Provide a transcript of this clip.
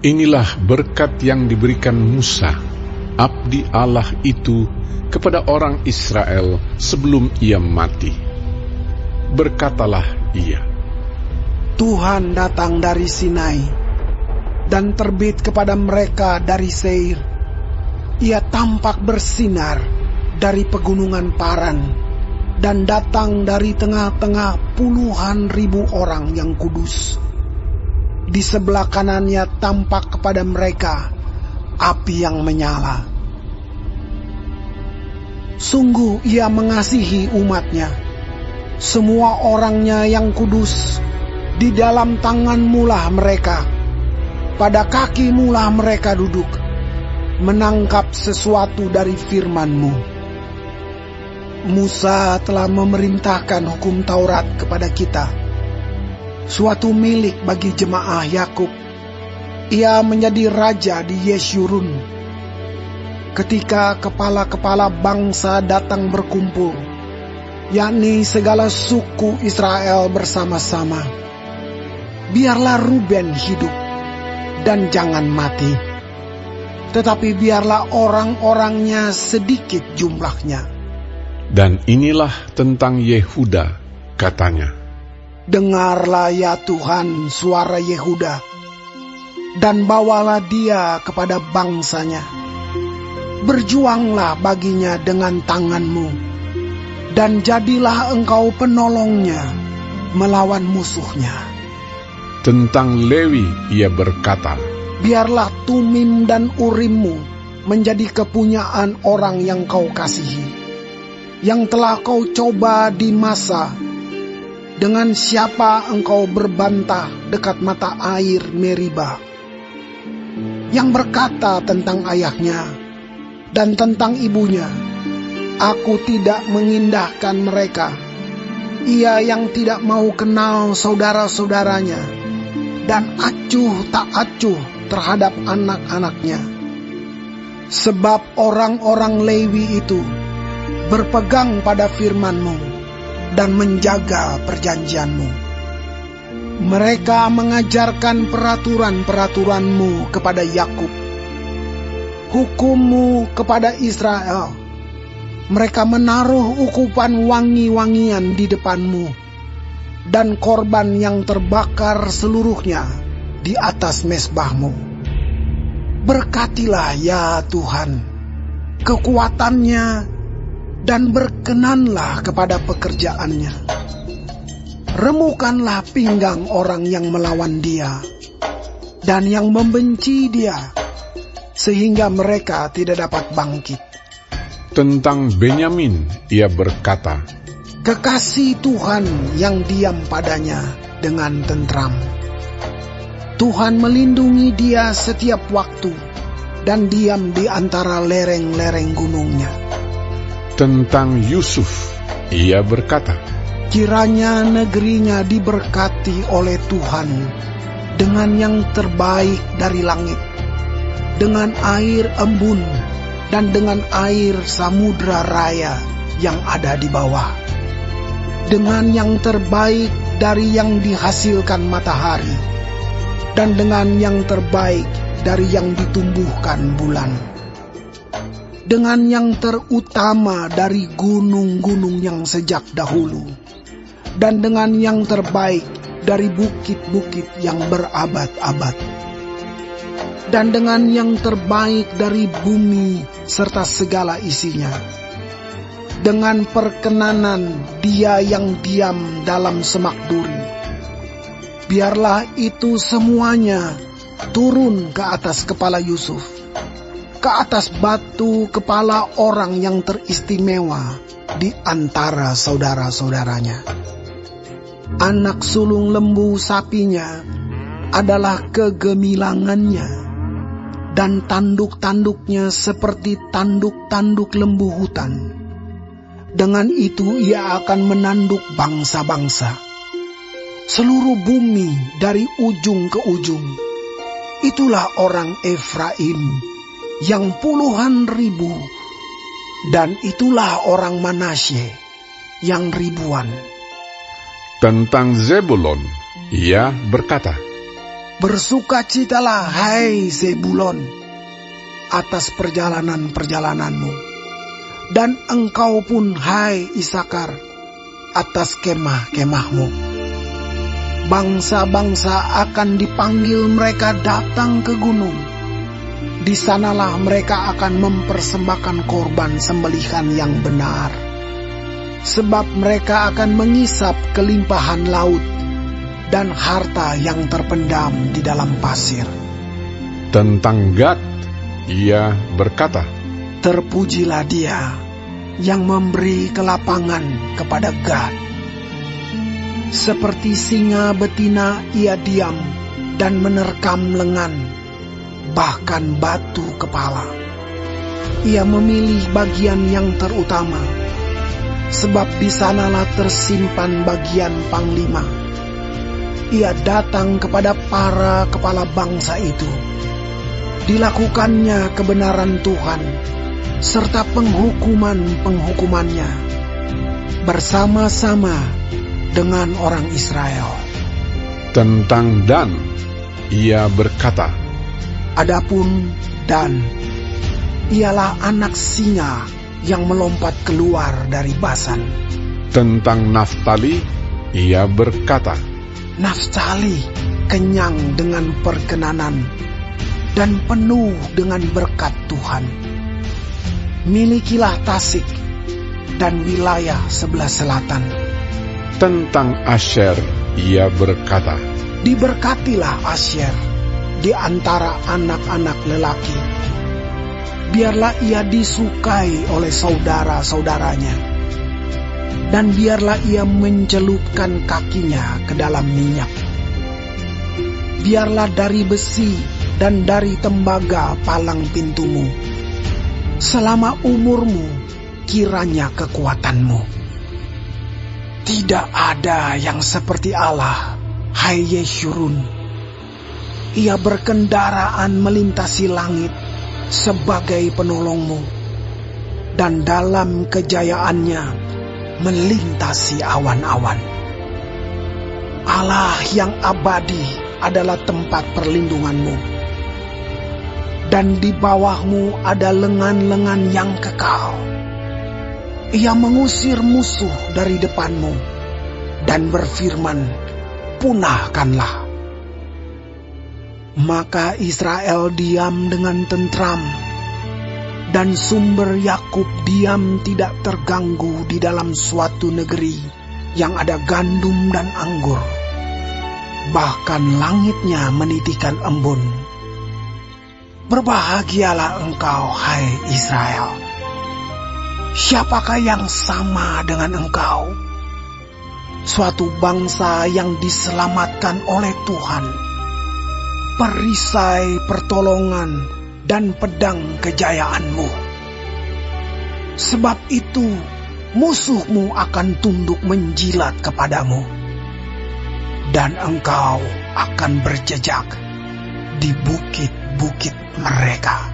Inilah berkat yang diberikan Musa, abdi Allah itu, kepada orang Israel sebelum ia mati. Berkatalah ia, Tuhan datang dari Sinai dan terbit kepada mereka dari Seir. Ia tampak bersinar dari pegunungan Paran dan datang dari tengah-tengah puluhan ribu orang yang kudus. Di sebelah kanannya tampak kepada mereka api yang menyala. Sungguh ia mengasihi umatnya, semua orangnya yang kudus. Di dalam tanganmulah mereka, pada kakimulah mereka duduk, menangkap sesuatu dari firman-Mu. Musa telah memerintahkan hukum Taurat kepada kita, suatu milik bagi jemaah Yakub. Ia menjadi raja di Yeshurun. Ketika kepala-kepala bangsa datang berkumpul, yakni segala suku Israel bersama-sama, biarlah Ruben hidup dan jangan mati, tetapi biarlah orang-orangnya sedikit jumlahnya. Dan inilah tentang Yehuda, katanya, Dengarlah ya Tuhan suara Yehuda, dan bawalah dia kepada bangsanya. Berjuanglah baginya dengan tanganmu, dan jadilah engkau penolongnya melawan musuhnya. Tentang Lewi ia berkata, Biarlah Tumim dan Urimmu menjadi kepunyaan orang yang kau kasihi, yang telah kau coba di Masa, dengan siapa engkau berbantah dekat mata air Meriba, yang berkata tentang ayahnya dan tentang ibunya, Aku tidak mengindahkan mereka. Ia yang tidak mau kenal saudara-saudaranya, dan acuh tak acuh terhadap anak-anaknya. Sebab orang-orang Lewi itu berpegang pada firman-Mu dan menjaga perjanjian-Mu. Mereka mengajarkan peraturan-peraturan-Mu kepada Yakub, hukum-Mu kepada Israel. Mereka menaruh ukupan wangi-wangian di depan-Mu, dan korban yang terbakar seluruhnya di atas mezbah-Mu. Berkatilah ya Tuhan kekuatannya, dan berkenanlah kepada pekerjaannya. Remukanlah pinggang orang yang melawan dia dan yang membenci dia, sehingga mereka tidak dapat bangkit. Tentang Benyamin ia berkata, Kekasih Tuhan yang diam padanya dengan tentram. Tuhan melindungi dia setiap waktu, dan diam di antara lereng-lereng gunungnya. Tentang Yusuf ia berkata, Kiranya negerinya diberkati oleh Tuhan dengan yang terbaik dari langit, dengan air embun dan dengan air samudra raya yang ada di bawah, dengan yang terbaik dari yang dihasilkan matahari, dan dengan yang terbaik dari yang ditumbuhkan bulan, dengan yang terutama dari gunung-gunung yang sejak dahulu, dan dengan yang terbaik dari bukit-bukit yang berabad-abad, dan dengan yang terbaik dari bumi serta segala isinya, dengan perkenanan dia yang diam dalam semak duri. Biarlah itu semuanya turun ke atas kepala Yusuf, ke atas batu kepala orang yang teristimewa di antara saudara-saudaranya. Anak sulung lembu sapinya adalah kegemilangannya, dan tanduk-tanduknya seperti tanduk-tanduk lembu hutan. Dengan itu ia akan menanduk bangsa-bangsa, seluruh bumi dari ujung ke ujung. Itulah orang Efraim yang puluhan ribu, dan itulah orang Manasye yang ribuan. Tentang Zebulon ia berkata, Bersukacitalah, hai Zebulon, atas perjalanan-perjalananmu, dan engkau pun, hai Isakar, atas kemah-kemahmu. Bangsa-bangsa akan dipanggil mereka datang ke gunung. Di sanalah mereka akan mempersembahkan korban sembelihan yang benar. Sebab mereka akan mengisap kelimpahan laut dan harta yang terpendam di dalam pasir. Tentang Gad, ia berkata, terpujilah dia yang memberi kelapangan kepada Gad. Seperti singa betina ia diam dan menerkam lengan, bahkan batu kepala. Ia memilih bagian yang terutama, sebab di sanalah tersimpan bagian panglima. Ia datang kepada para kepala bangsa itu. Dilakukannya kebenaran Tuhan, serta penghukuman-penghukumannya, bersama-sama dengan orang Israel. Tentang Dan, ia berkata, adapun Dan, ialah anak singa yang melompat keluar dari Basan. Tentang Naftali, ia berkata, Naftali kenyang dengan perkenanan dan penuh dengan berkat Tuhan. Milikilah Tasik dan wilayah sebelah selatan. Tentang Asher, ia berkata, diberkatilah Asher di antara anak-anak lelaki. Biarlah ia disukai oleh saudara-saudaranya, dan biarlah ia mencelupkan kakinya ke dalam minyak. Biarlah dari besi dan dari tembaga palang pintumu. Selama umurmu, kiranya kekuatanmu. Tidak ada yang seperti Allah, hai Yeshurun. Ia berkendaraan melintasi langit sebagai penolongmu, dan dalam kejayaannya melintasi awan-awan. Allah yang abadi adalah tempat perlindunganmu, dan di bawahmu ada lengan-lengan yang kekal. Ia mengusir musuh dari depanmu dan berfirman, punahkanlah. Maka Israel diam dengan tentram, dan sumber Yakub diam tidak terganggu di dalam suatu negeri yang ada gandum dan anggur. Bahkan langitnya menitikan embun. Berbahagialah engkau, hai Israel. Siapakah yang sama dengan engkau? Suatu bangsa yang diselamatkan oleh Tuhan, perisai pertolongan dan pedang kejayaanmu. Sebab itu musuhmu akan tunduk menjilat kepadamu, dan engkau akan berjejak di bukit-bukit mereka.